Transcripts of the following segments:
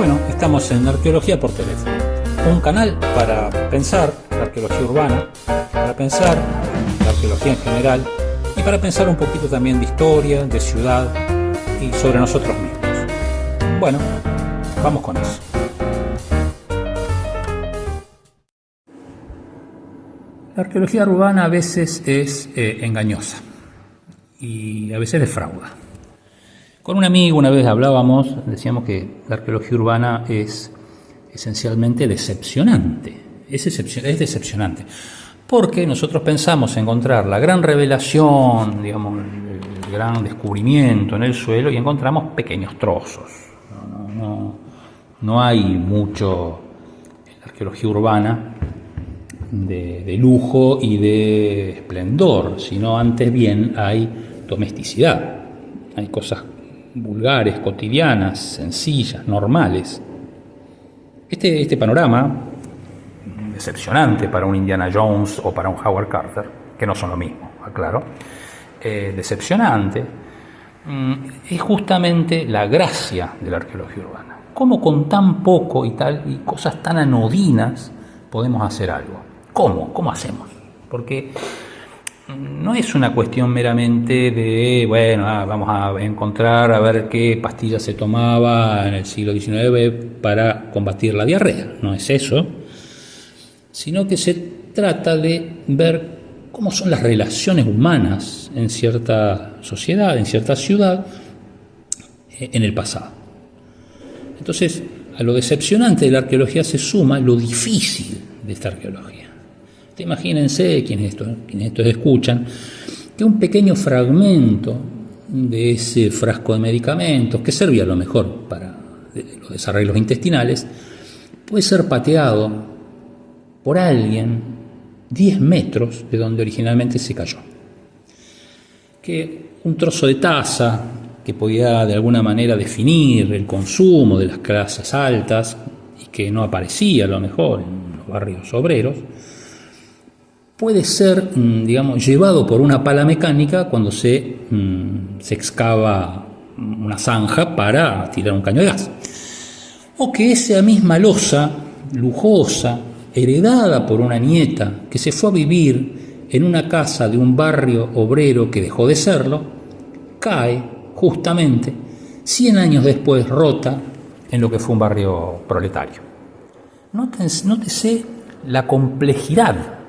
Bueno, estamos en Arqueología por Teléfono, un canal para pensar la arqueología urbana, para pensar la arqueología en general y para pensar un poquito también de historia, de ciudad y sobre nosotros mismos. Bueno, vamos con eso. La arqueología urbana a veces es engañosa y a veces defrauda. Con un amigo una vez hablábamos, decíamos que la arqueología urbana es esencialmente decepcionante. Es decepcionante, porque nosotros pensamos encontrar la gran revelación, digamos, el gran descubrimiento en el suelo y encontramos pequeños trozos. No hay mucho en la arqueología urbana de lujo y de esplendor, sino antes bien hay domesticidad, hay cosas vulgares, cotidianas, sencillas, normales. Este panorama, decepcionante para un Indiana Jones o para un Howard Carter, que no son lo mismo, aclaro, decepcionante, es justamente la gracia de la arqueología urbana. ¿Cómo con tan poco y cosas tan anodinas podemos hacer algo? ¿Cómo hacemos? Porque no es una cuestión meramente de, vamos a encontrar a ver qué pastillas se tomaba en el siglo XIX para combatir la diarrea. No es eso, sino que se trata de ver cómo son las relaciones humanas en cierta sociedad, en cierta ciudad, en el pasado. Entonces, a lo decepcionante de la arqueología se suma lo difícil de esta arqueología. Imagínense, quienes esto escuchan, que un pequeño fragmento de ese frasco de medicamentos, que servía a lo mejor para los desarreglos intestinales, puede ser pateado por alguien 10 metros de donde originalmente se cayó. Que un trozo de taza que podía de alguna manera definir el consumo de las clases altas y que no aparecía a lo mejor en los barrios obreros, puede ser, llevado por una pala mecánica cuando se excava una zanja para tirar un caño de gas. O que esa misma loza lujosa, heredada por una nieta que se fue a vivir en una casa de un barrio obrero que dejó de serlo, cae justamente 100 años después rota en lo que fue un barrio proletario. Nótese la complejidad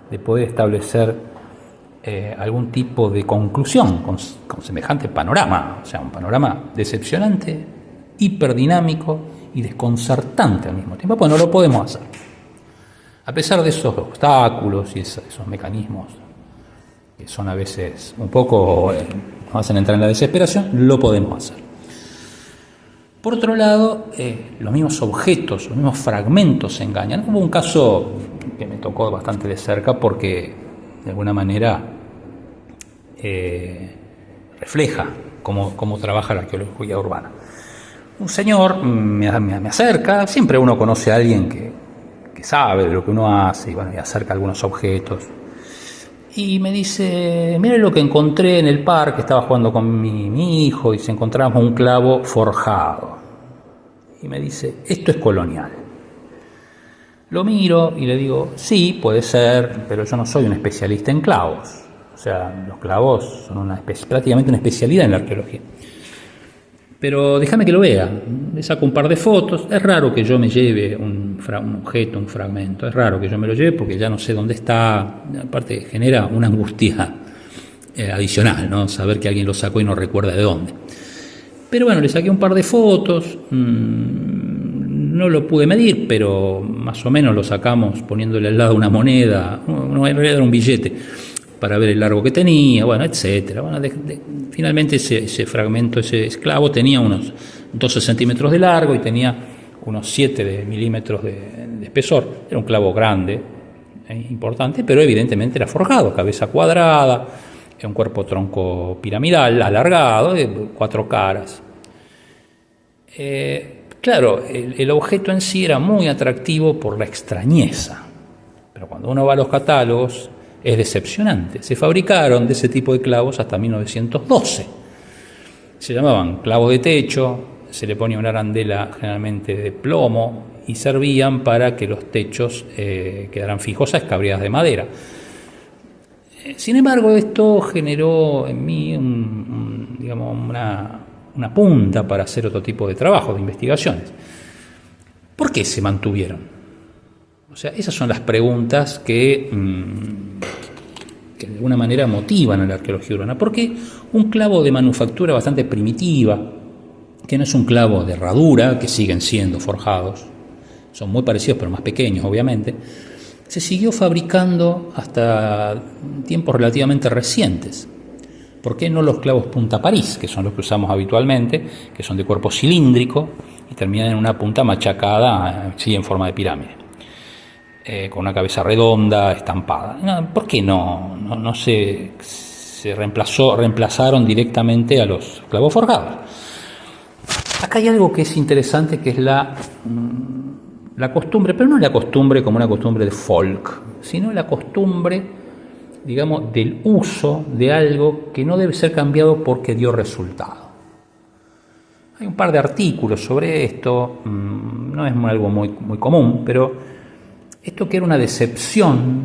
de poder establecer algún tipo de conclusión con semejante panorama, o sea, un panorama decepcionante, hiperdinámico y desconcertante al mismo tiempo. Pues no lo podemos hacer. A pesar de esos obstáculos y esos mecanismos que son a veces un poco, nos hacen entrar en la desesperación, lo podemos hacer. Por otro lado, los mismos objetos, los mismos fragmentos se engañan. Hubo un caso que me tocó bastante de cerca porque de alguna manera refleja cómo trabaja la arqueología urbana. Un señor me acerca, siempre uno conoce a alguien que sabe de lo que uno hace y me acerca algunos objetos. Y me dice, mire lo que encontré en el parque, estaba jugando con mi hijo y encontramos un clavo forjado. Y me dice, esto es colonial. Lo miro y le digo, sí, puede ser, pero yo no soy un especialista en clavos. O sea, los clavos son prácticamente una especialidad en la arqueología. Pero déjame que lo vea. Le saco un par de fotos. Es raro que yo me lleve un objeto, un fragmento. Es raro que yo me lo lleve porque ya no sé dónde está. Aparte, genera una angustia adicional, ¿no? Saber que alguien lo sacó y no recuerda de dónde. Pero bueno, le saqué un par de fotos. No lo pude medir, pero más o menos lo sacamos poniéndole al lado una moneda. No, en realidad era un billete, para ver el largo que tenía, etcétera. Finalmente ese fragmento, ese esclavo, tenía unos 12 centímetros de largo y tenía unos 7 milímetros de espesor. Era un clavo grande, importante, pero evidentemente era forjado, cabeza cuadrada, un cuerpo tronco piramidal, alargado, de 4 caras. Claro, el objeto en sí era muy atractivo por la extrañeza, pero cuando uno va a los catálogos es decepcionante. Se fabricaron de ese tipo de clavos hasta 1912. Se llamaban clavos de techo, se le ponía una arandela generalmente de plomo y servían para que los techos quedaran fijos a escabriadas de madera. Sin embargo, esto generó en mí digamos, una punta para hacer otro tipo de trabajo, de investigaciones. ¿Por qué se mantuvieron? O sea, esas son las preguntas que de alguna manera motivan a la arqueología urbana. ¿Por qué un clavo de manufactura bastante primitiva, que no es un clavo de herradura, que siguen siendo forjados, son muy parecidos pero más pequeños obviamente, se siguió fabricando hasta tiempos relativamente recientes? ¿Por qué no los clavos punta París, que son los que usamos habitualmente, que son de cuerpo cilíndrico y terminan en una punta machacada, sí, en forma de pirámide, con una cabeza redonda, estampada? ¿Por qué no se reemplazaron directamente a los clavos forjados? Acá hay algo que es interesante, que es la costumbre, pero no la costumbre como una costumbre de folk, sino la costumbre, digamos, del uso de algo que no debe ser cambiado porque dio resultado. Hay un par de artículos sobre esto, no es algo muy, muy común, pero esto que era una decepción,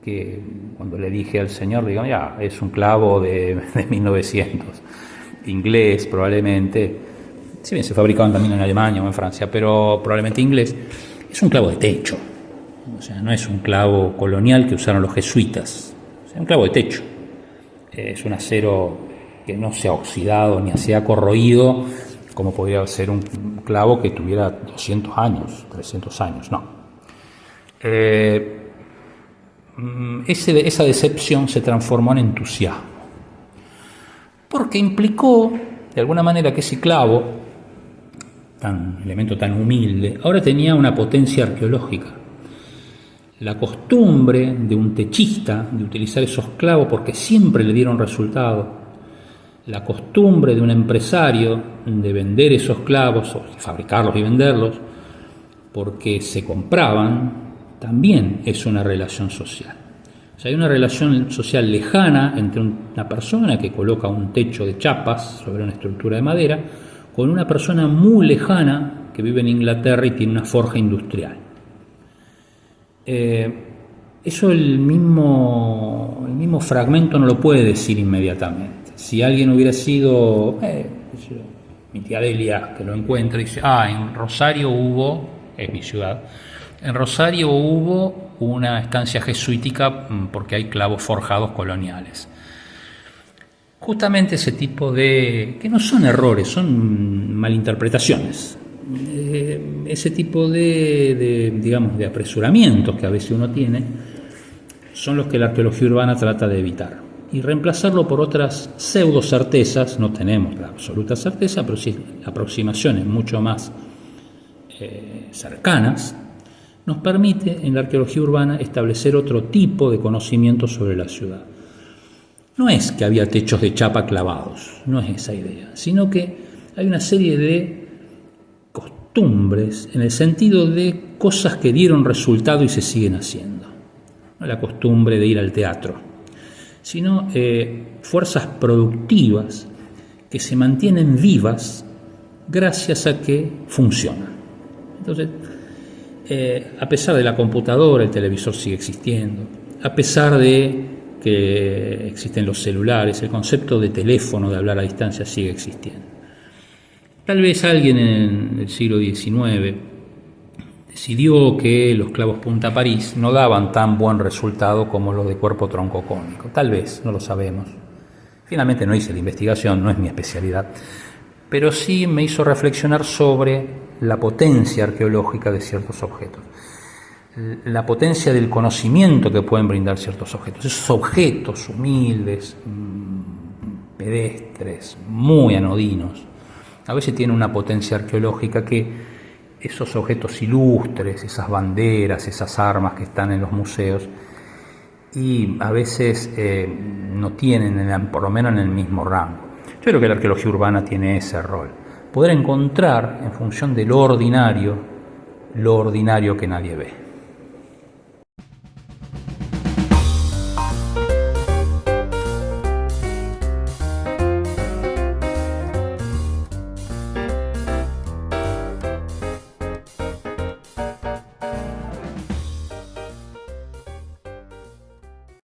que cuando le dije al señor, digo, ya, es un clavo de 1900, inglés probablemente, si bien se fabricaban también en Alemania o en Francia, pero probablemente inglés, es un clavo de techo. O sea, no es un clavo colonial que usaron los jesuitas, es un clavo de techo. Es un acero que no se ha oxidado ni se ha corroído, como podría ser un clavo que tuviera 200 años, 300 años, no. Esa decepción se transformó en entusiasmo, porque implicó, de alguna manera, que ese clavo, elemento tan humilde, ahora tenía una potencia arqueológica. La costumbre de un techista de utilizar esos clavos porque siempre le dieron resultado, la costumbre de un empresario de vender esos clavos, o fabricarlos y venderlos, porque se compraban, también es una relación social. O sea, hay una relación social lejana entre una persona que coloca un techo de chapas sobre una estructura de madera con una persona muy lejana que vive en Inglaterra y tiene una forja industrial. Eso el mismo fragmento no lo puede decir inmediatamente. Si alguien hubiera sido, mi tía Delia, que lo encuentra y dice, en Rosario hubo, es mi ciudad, en Rosario hubo una estancia jesuítica porque hay clavos forjados coloniales. Justamente ese tipo de, que no son errores, son malinterpretaciones, ese tipo digamos, de apresuramientos que a veces uno tiene, son los que la arqueología urbana trata de evitar. Y reemplazarlo por otras pseudo certezas, no tenemos la absoluta certeza, pero sí aproximaciones mucho más cercanas, nos permite en la arqueología urbana establecer otro tipo de conocimiento sobre la ciudad. No es que había techos de chapa clavados, no es esa idea, sino que hay una serie de costumbres en el sentido de cosas que dieron resultado y se siguen haciendo. No la costumbre de ir al teatro, sino fuerzas productivas que se mantienen vivas gracias a que funcionan. Entonces, a pesar de la computadora, el televisor sigue existiendo, a pesar de que existen los celulares, el concepto de teléfono, de hablar a distancia, sigue existiendo. Tal vez alguien en el siglo XIX decidió que los clavos punta París no daban tan buen resultado como los de cuerpo troncocónico. Tal vez, no lo sabemos. Finalmente no hice la investigación, no es mi especialidad, pero sí me hizo reflexionar sobre la potencia arqueológica de ciertos objetos, la potencia del conocimiento que pueden brindar ciertos objetos. Esos objetos humildes, pedestres, muy anodinos, a veces tienen una potencia arqueológica que esos objetos ilustres, esas banderas, esas armas que están en los museos, y a veces no tienen, por lo menos en el mismo rango. Yo creo que la arqueología urbana tiene ese rol, poder encontrar en función de lo ordinario que nadie ve.